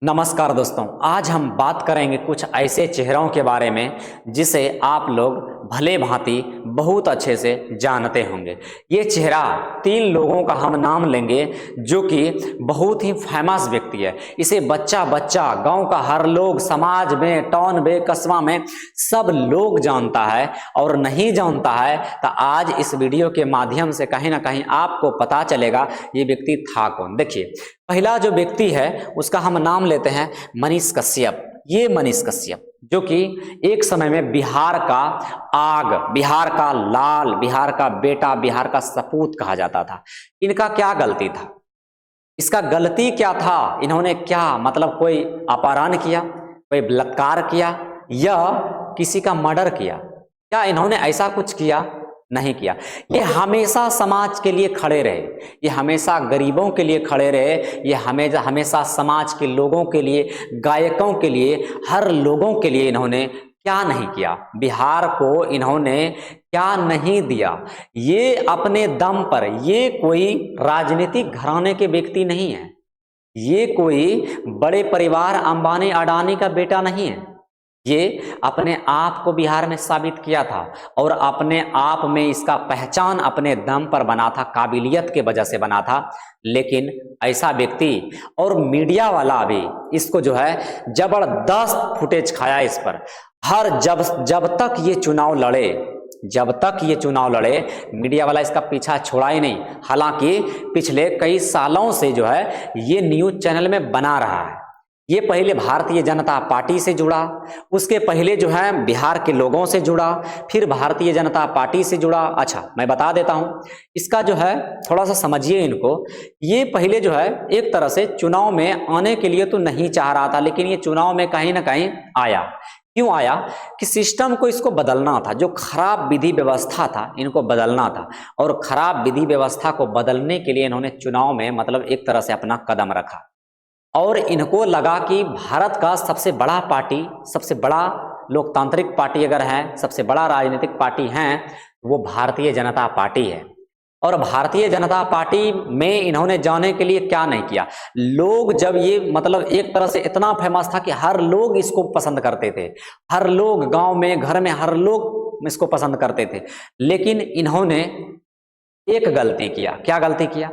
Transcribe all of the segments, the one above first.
नमस्कार दोस्तों, आज हम बात करेंगे कुछ ऐसे चेहरों के बारे में जिसे आप लोग भले भांति बहुत अच्छे से जानते होंगे। ये चेहरा तीन लोगों का हम नाम लेंगे जो कि बहुत ही फेमस व्यक्ति है। इसे बच्चा बच्चा, गांव का हर लोग, समाज में, टाउन में, कस्बा में सब लोग जानता है। और नहीं जानता है तो आज इस वीडियो के माध्यम से कहीं ना कहीं आपको पता चलेगा ये व्यक्ति था कौन। देखिए, पहला जो व्यक्ति है उसका हम नाम लेते हैं मनीष कश्यप। ये मनीष कश्यप जो कि एक समय में बिहार का आग, बिहार का लाल, बिहार का बेटा, बिहार का सपूत कहा जाता था। इनका क्या गलती था? इसका गलती क्या था? इन्होंने क्या मतलब कोई अपहरण किया, कोई बलात्कार किया या किसी का मर्डर किया? क्या इन्होंने ऐसा कुछ किया? नहीं किया। ये हमेशा समाज के लिए खड़े रहे, ये हमेशा गरीबों के लिए खड़े रहे, ये हमेशा समाज के लोगों के लिए, गायकों के लिए, हर लोगों के लिए इन्होंने क्या नहीं किया? बिहार को इन्होंने क्या नहीं दिया? ये अपने दम पर, ये कोई राजनीतिक घराने के व्यक्ति नहीं है, ये कोई बड़े परिवार अंबानी अडानी का बेटा नहीं है। ये अपने आप को बिहार में साबित किया था और अपने आप में इसका पहचान अपने दम पर बना था, काबिलियत के वजह से बना था। लेकिन ऐसा व्यक्ति और मीडिया वाला भी इसको जो है जबरदस्त फुटेज खाया इस पर। जब तक ये चुनाव लड़े, जब तक ये चुनाव लड़े, मीडिया वाला इसका पीछा छोड़ा ही नहीं। हालांकि पिछले कई सालों से जो है ये न्यूज चैनल में बना रहा है। ये पहले भारतीय जनता पार्टी से जुड़ा, उसके पहले जो है बिहार के लोगों से जुड़ा, फिर भारतीय जनता पार्टी से जुड़ा। अच्छा, मैं बता देता हूं इसका जो है, थोड़ा सा समझिए इनको। ये पहले जो है एक तरह से चुनाव में आने के लिए तो नहीं चाह रहा था, लेकिन ये चुनाव में कहीं ना कहीं आया। क्यों आया? कि सिस्टम को इसको बदलना था, जो खराब विधि व्यवस्था था इनको बदलना था। और खराब विधि व्यवस्था को बदलने के लिए इन्होंने चुनाव में मतलब एक तरह से अपना कदम रखा। और इनको लगा कि भारत का सबसे बड़ा पार्टी, सबसे बड़ा लोकतांत्रिक पार्टी अगर है, सबसे बड़ा राजनीतिक पार्टी है, वो भारतीय जनता पार्टी है। और भारतीय जनता पार्टी में इन्होंने जाने के लिए क्या नहीं किया। लोग जब ये मतलब एक तरह से इतना फेमस था कि हर लोग इसको पसंद करते थे, हर लोग गांव में, घर में हर लोग इसको पसंद करते थे। लेकिन इन्होंने एक गलती किया। क्या गलती किया?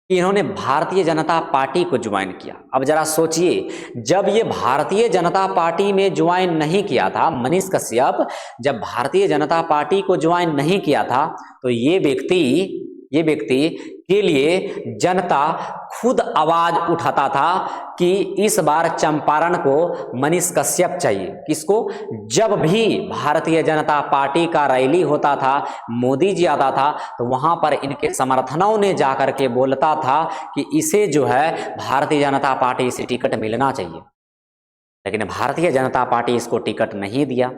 कि इन्होंने भारतीय जनता पार्टी को ज्वाइन किया। अब जरा सोचिए, जब ये भारतीय जनता पार्टी में ज्वाइन नहीं किया था, मनीष कश्यप जब भारतीय जनता पार्टी को ज्वाइन नहीं किया था, तो ये व्यक्ति के लिए जनता खुद आवाज उठाता था कि इस बार चंपारण को मनीष कश्यप चाहिए। किसको? जब भी भारतीय जनता पार्टी का रैली होता था, मोदी जी आता था, तो वहां पर इनके समर्थनों ने जाकर के बोलता था कि इसे जो है भारतीय जनता पार्टी से टिकट मिलना चाहिए। लेकिन भारतीय जनता पार्टी इसको टिकट नहीं दिया।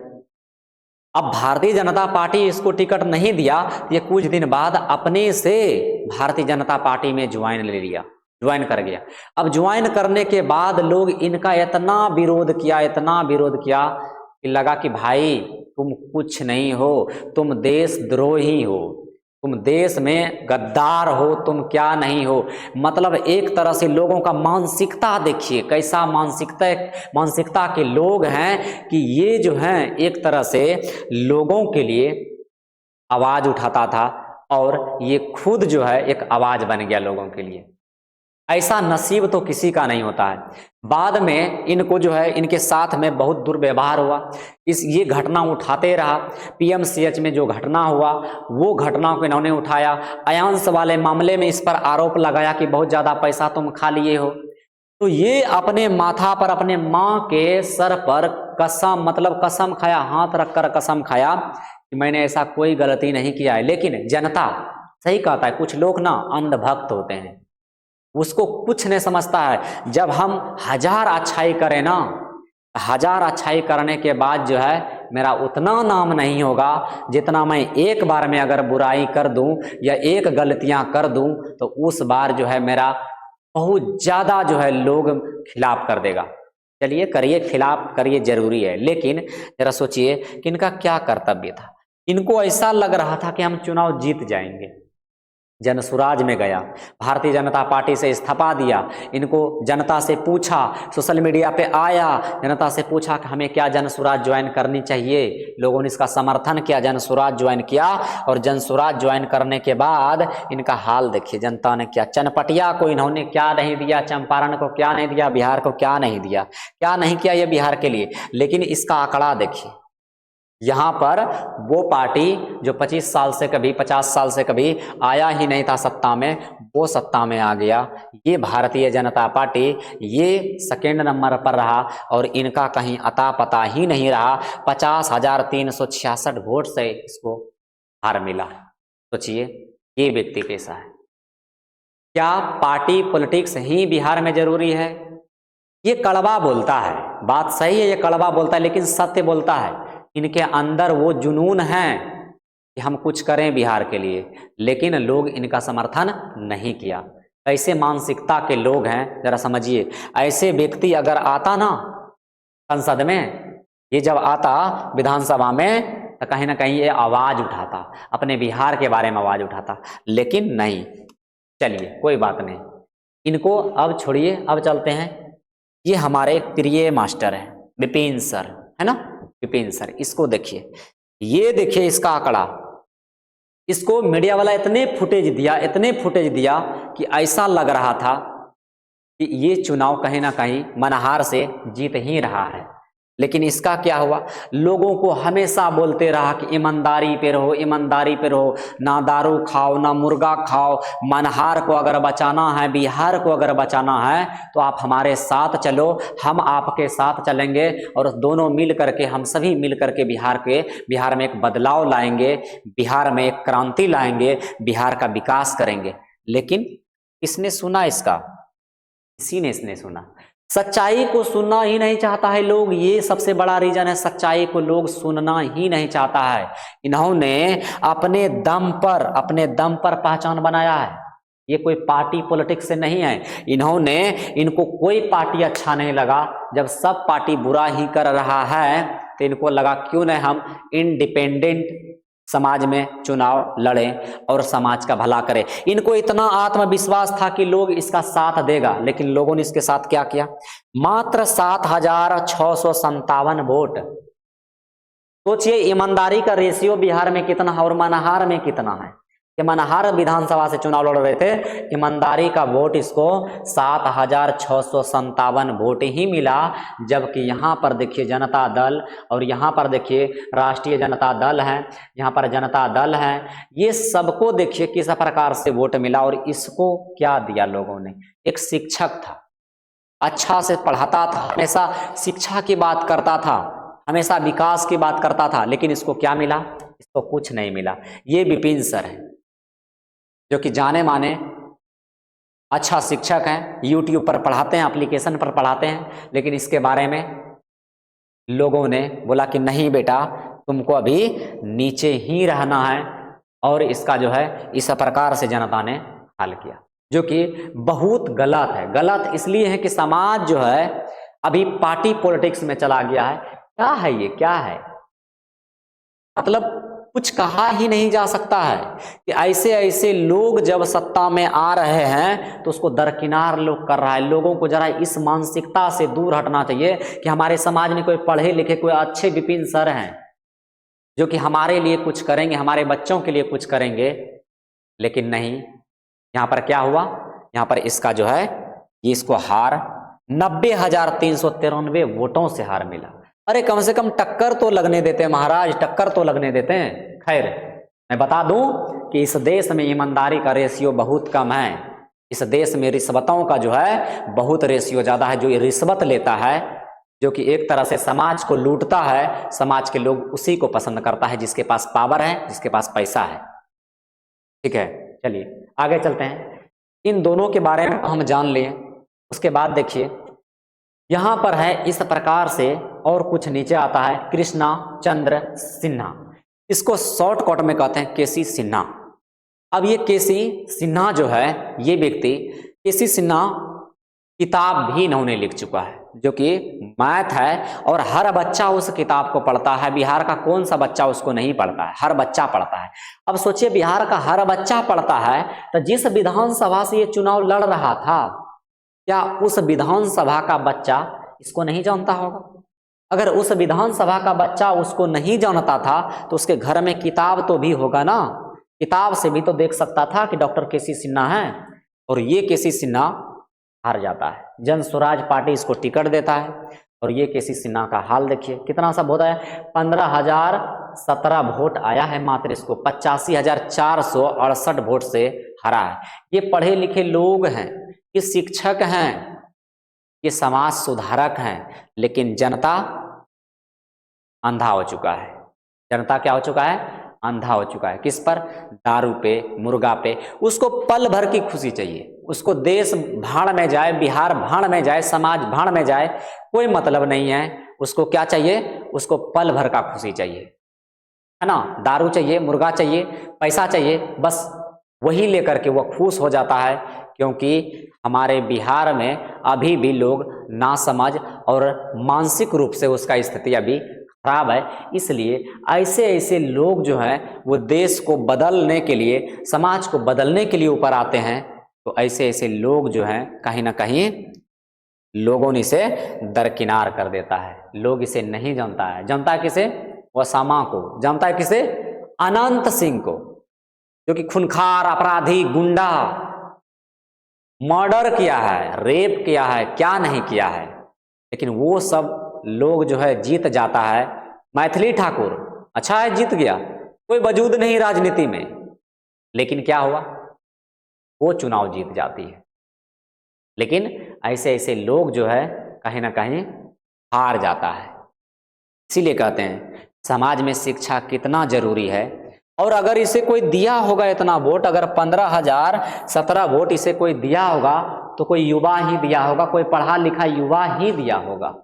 अब भारतीय जनता पार्टी इसको टिकट नहीं दिया, ये कुछ दिन बाद अपने से भारतीय जनता पार्टी में ज्वाइन कर गया। अब ज्वाइन करने के बाद लोग इनका इतना विरोध किया कि लगा कि भाई तुम कुछ नहीं हो, तुम देशद्रोही हो, तुम देश में गद्दार हो, तुम क्या नहीं हो। मतलब एक तरह से लोगों का मानसिकता देखिए, कैसा मानसिकता के लोग हैं कि ये जो हैं एक तरह से लोगों के लिए आवाज उठाता था और ये खुद जो है एक आवाज बन गया लोगों के लिए। ऐसा नसीब तो किसी का नहीं होता है। बाद में इनको जो है इनके साथ में बहुत दुर्व्यवहार हुआ। ये घटना उठाते रहा। पीएमसीएच में जो घटना हुआ वो घटना को इन्होंने उठाया। अयांश वाले मामले में इस पर आरोप लगाया कि बहुत ज्यादा पैसा तुम खा लिए हो। तो ये अपने माथा पर, अपने माँ के सर पर कसम खाया, हाथ रखकर कसम खाया कि मैंने ऐसा कोई गलती नहीं किया है। लेकिन जनता सही कहता है, कुछ लोग ना अंधभक्त होते हैं, उसको कुछ नहीं समझता है। जब हम हजार अच्छाई करें ना, हजार अच्छाई करने के बाद जो है मेरा उतना नाम नहीं होगा जितना मैं एक बार में अगर बुराई कर दूं या एक गलतियां कर दूं तो उस बार जो है मेरा बहुत ज्यादा जो है लोग खिलाफ कर देगा। चलिए करिए, खिलाफ करिए, जरूरी है। लेकिन जरा सोचिए कि इनका क्या कर्तव्य था। इनको ऐसा लग रहा था कि हम चुनाव जीत जाएंगे। जनसुराज में गया, भारतीय जनता पार्टी से इस्तीफा दिया, इनको जनता से पूछा, सोशल मीडिया पे आया, जनता से पूछा कि हमें क्या जनसुराज ज्वाइन करनी चाहिए। लोगों ने इसका समर्थन किया, जनसुराज ज्वाइन किया और जनसुराज ज्वाइन करने के बाद इनका हाल देखिए जनता ने क्या, चनपटिया को इन्होंने क्या नहीं दिया, चंपारण को क्या नहीं दिया, बिहार को क्या नहीं दिया, क्या नहीं किया ये बिहार के लिए। लेकिन इसका आंकड़ा देखिए, यहाँ पर वो पार्टी जो 25 साल से कभी 50 साल से कभी आया ही नहीं था सत्ता में, वो सत्ता में आ गया। ये भारतीय जनता पार्टी ये सेकेंड नंबर पर रहा और इनका कहीं अता पता ही नहीं रहा। 50,366 वोट से इसको हार मिला। सोचिए ये व्यक्ति कैसा है। क्या पार्टी पॉलिटिक्स ही बिहार में जरूरी है? ये कड़वा बोलता है, बात सही है, ये कड़वा बोलता है लेकिन सत्य बोलता है। इनके अंदर वो जुनून है कि हम कुछ करें बिहार के लिए, लेकिन लोग इनका समर्थन नहीं किया। ऐसे मानसिकता के लोग हैं, जरा समझिए। ऐसे व्यक्ति अगर आता ना संसद में, ये जब आता विधानसभा में, तो कहीं ना कहीं ये आवाज उठाता, अपने बिहार के बारे में आवाज उठाता, लेकिन नहीं। चलिए कोई बात नहीं, इनको अब छोड़िए, अब चलते हैं। ये हमारे प्रिय मास्टर हैं विपिन सर, है ना, विपिन सर। इसको देखिए, ये देखिए इसका आंकड़ा। इसको मीडिया वाला इतने फुटेज दिया कि ऐसा लग रहा था कि ये चुनाव कहीं ना कहीं मनहार से जीत ही रहा है। लेकिन इसका क्या हुआ, लोगों को हमेशा बोलते रहा कि ईमानदारी पे रहो, ईमानदारी पे रहो, ना दारू खाओ ना मुर्गा खाओ, मनहार को अगर बचाना है, बिहार को अगर बचाना है तो आप हमारे साथ चलो, हम आपके साथ चलेंगे और दोनों मिल करके, हम सभी मिल करके बिहार में एक बदलाव लाएंगे, बिहार में एक क्रांति लाएंगे, बिहार का विकास करेंगे। लेकिन किसने सुना इसका? किसी ने इसने सुना। सच्चाई को सुनना ही नहीं चाहता है लोग, ये सबसे बड़ा रीजन है। सच्चाई को लोग सुनना ही नहीं चाहता है। इन्होंने अपने दम पर पहचान बनाया है। ये कोई पार्टी पॉलिटिक्स से नहीं है। इनको कोई पार्टी अच्छा नहीं लगा। जब सब पार्टी बुरा ही कर रहा है तो इनको लगा क्यों नहीं हम इंडिपेंडेंट समाज में चुनाव लड़ें और समाज का भला करें। इनको इतना आत्मविश्वास था कि लोग इसका साथ देगा, लेकिन लोगों ने इसके साथ क्या किया? मात्र 7,657 वोट। सोचिए ईमानदारी का रेशियो बिहार में कितना है और मनहार में कितना है। कि मनहार विधानसभा से चुनाव लड़ रहे थे, ईमानदारी का वोट इसको 7,657 वोट ही मिला। जबकि यहाँ पर देखिए जनता दल और यहाँ पर देखिए राष्ट्रीय जनता दल है, यहाँ पर जनता दल है, ये सबको देखिए किस प्रकार से वोट मिला। और इसको क्या दिया लोगों ने? एक शिक्षक था, अच्छा से पढ़ाता था, हमेशा शिक्षा की बात करता था, हमेशा विकास की बात करता था, लेकिन इसको क्या मिला? इसको कुछ नहीं मिला। ये विपिन सर है जो कि जाने माने अच्छा शिक्षक हैं, यूट्यूब पर पढ़ाते हैं, एप्लीकेशन पर पढ़ाते हैं, लेकिन इसके बारे में लोगों ने बोला कि नहीं बेटा, तुमको अभी नीचे ही रहना है। और इसका जो है इस प्रकार से जनता ने हल किया, जो कि बहुत गलत है। गलत इसलिए है कि समाज जो है अभी पार्टी पॉलिटिक्स में चला गया है। क्या है ये, क्या है? मतलब कुछ कहा ही नहीं जा सकता है कि ऐसे ऐसे लोग जब सत्ता में आ रहे हैं तो उसको दरकिनार लोग कर रहा है। लोगों को जरा इस मानसिकता से दूर हटना चाहिए कि हमारे समाज में कोई पढ़े लिखे, कोई अच्छे विपिन सर हैं जो कि हमारे लिए कुछ करेंगे, हमारे बच्चों के लिए कुछ करेंगे। लेकिन नहीं, यहाँ पर क्या हुआ? यहाँ पर इसका जो है ये इसको हार 90,393 वोटों से हार मिला। अरे कम से कम टक्कर तो लगने देते हैं महाराज, टक्कर तो लगने देते हैं। खैर मैं बता दूं कि इस देश में ईमानदारी का रेशियो बहुत कम है। इस देश में रिश्वतों का जो है बहुत रेशियो ज्यादा है। जो ये रिश्वत लेता है, जो कि एक तरह से समाज को लूटता है, समाज के लोग उसी को पसंद करता है जिसके पास पावर है, जिसके पास पैसा है। ठीक है, चलिए आगे चलते हैं। इन दोनों के बारे में हम जान लिए। उसके बाद देखिए यहां पर है इस प्रकार से, और कुछ नीचे आता है कृष्णा चंद्र सिन्हा। इसको शॉर्टकट में कहते हैं केसी सिन्हा। अब ये केसी सिन्हा जो है, ये व्यक्ति केसी सिन्हा किताब भी इन्होंने लिख चुका है। जो कि मैथ है, और हर बच्चा उस किताब को पढ़ता है। बिहार का कौन सा बच्चा उसको नहीं पढ़ता है? हर बच्चा पढ़ता है। अब सोचिए, बिहार का हर बच्चा पढ़ता है, तो जिस विधानसभा से ये चुनाव लड़ रहा था, क्या उस विधानसभा का बच्चा इसको नहीं जानता होगा? अगर उस विधानसभा का बच्चा उसको नहीं जानता था तो उसके घर में किताब तो भी होगा ना, किताब से भी तो देख सकता था कि डॉक्टर केसी सिन्हा है, और ये केसी सिन्हा हार जाता है। जन स्वराज पार्टी इसको टिकट देता है, और ये केसी सिन्हा का हाल देखिए, कितना सा वोट आया, 15,017 वोट आया है मात्र इसको, 85,468 वोट से हरा है। ये पढ़े लिखे लोग हैं, ये शिक्षक हैं, ये समाज सुधारक हैं, लेकिन जनता अंधा हो चुका है। जनता क्या हो चुका है? अंधा हो चुका है। किस पर? दारू पे, मुर्गा पे। उसको पल भर की खुशी चाहिए, उसको देश भाड़ में जाए, बिहार भाड़ में जाए, समाज भाड़ में जाए, कोई मतलब नहीं है। उसको क्या चाहिए? उसको पल भर का खुशी चाहिए, है ना। दारू चाहिए, मुर्गा चाहिए, पैसा चाहिए, बस वही लेकर के वो खुश हो जाता है। क्योंकि हमारे बिहार में अभी भी लोग नासमझ और मानसिक रूप से उसका स्थिति अभी खराब है। इसलिए ऐसे ऐसे लोग जो हैं वो देश को बदलने के लिए, समाज को बदलने के लिए ऊपर आते हैं। तो ऐसे ऐसे लोग जो हैं कहीं ना कहीं लोगों ने इसे दरकिनार कर देता है। लोग इसे नहीं जानता है। जानता है किसे? ओसामा को। जानता है किसे? अनंत सिंह को, जो कि खूंखार अपराधी, गुंडा, मर्डर किया है, रेप किया है, क्या नहीं किया है। लेकिन वो सब लोग जो है जीत जाता है। मैथिली ठाकुर अच्छा है, जीत गया, कोई वजूद नहीं राजनीति में, लेकिन क्या हुआ? वो चुनाव जीत जाती है। लेकिन ऐसे ऐसे लोग जो है कहीं ना कहीं हार जाता है। इसीलिए कहते हैं समाज में शिक्षा कितना जरूरी है। और अगर इसे कोई दिया होगा इतना वोट, अगर 15,017 वोट इसे कोई दिया होगा तो कोई युवा ही दिया होगा, कोई पढ़ा लिखा युवा ही दिया होगा।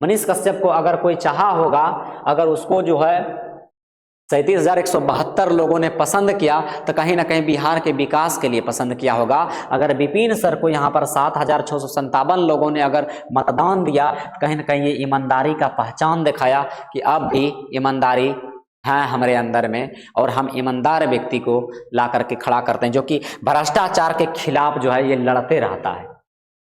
मनीष कश्यप को अगर कोई चाहा होगा, अगर उसको जो है 37,172 लोगों ने पसंद किया, तो कहीं ना कहीं बिहार के विकास के लिए पसंद किया होगा। अगर विपिन सर को यहाँ पर 7,657 लोगों ने अगर मतदान दिया, तो कहीं ना कहीं ये ईमानदारी का पहचान दिखाया कि अब भी ईमानदारी है हमारे अंदर में, और हम ईमानदार व्यक्ति को ला करके खड़ा करते हैं, जो कि भ्रष्टाचार के खिलाफ जो है ये लड़ते रहता है।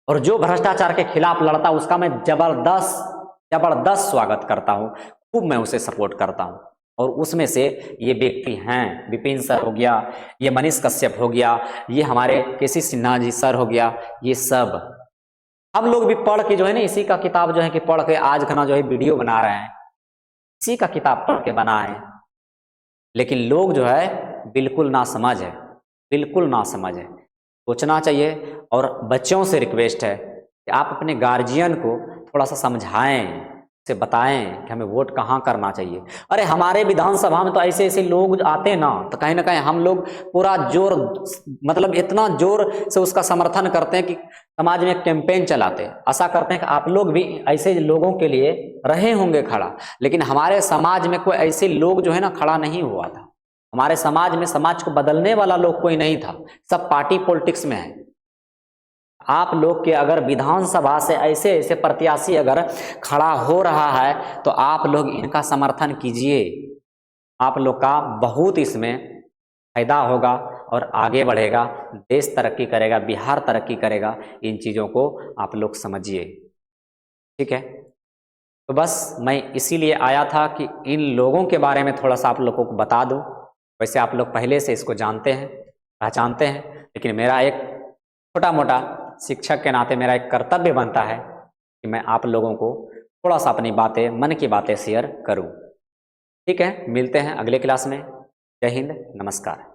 और जो भ्रष्टाचार के खिलाफ लड़ता है उसका मैं जबरदस्त स्वागत करता हूँ, खूब मैं उसे सपोर्ट करता हूँ। और उसमें से ये व्यक्ति हैं, विपिन सर हो गया, ये मनीष कश्यप हो गया, ये हमारे केसी सिन्हा जी सर हो गया, ये सब हम लोग भी पढ़ के जो है ना, इसी का किताब जो है कि पढ़ के आज खाना जो है वीडियो बना रहे हैं, इसी का किताब पढ़ के बना है। लेकिन लोग जो है बिल्कुल ना समझ है, बिल्कुल ना समझ है। सोचना चाहिए। और बच्चों से रिक्वेस्ट है कि आप अपने गार्जियन को थोड़ा सा समझाएं, से बताएं कि हमें वोट कहाँ करना चाहिए। अरे हमारे विधानसभा में तो ऐसे ऐसे लोग आते ना, तो कहीं ना कहीं हम लोग पूरा जोर, मतलब इतना जोर से उसका समर्थन करते हैं कि समाज में कैंपेन चलाते हैं। आशा करते हैं कि आप लोग भी ऐसे लोगों के लिए रहे होंगे खड़ा। लेकिन हमारे समाज में कोई ऐसे लोग जो है ना खड़ा नहीं हुआ था। हमारे समाज में समाज को बदलने वाला लोग कोई नहीं था, सब पार्टी पॉलिटिक्स में है। आप लोग के अगर विधानसभा से ऐसे ऐसे प्रत्याशी अगर खड़ा हो रहा है तो आप लोग इनका समर्थन कीजिए। आप लोग का बहुत इसमें फायदा होगा और आगे बढ़ेगा, देश तरक्की करेगा, बिहार तरक्की करेगा। इन चीज़ों को आप लोग समझिए, ठीक है। तो बस मैं इसीलिए आया था कि इन लोगों के बारे में थोड़ा सा आप लोगों को बता दूं। वैसे आप लोग पहले से इसको जानते हैं, पहचानते हैं, लेकिन मेरा एक छोटा मोटा शिक्षक के नाते मेरा एक कर्तव्य बनता है कि मैं आप लोगों को थोड़ा सा अपनी बातें, मन की बातें शेयर करूं। ठीक है, मिलते हैं अगले क्लास में। जय हिंद, नमस्कार।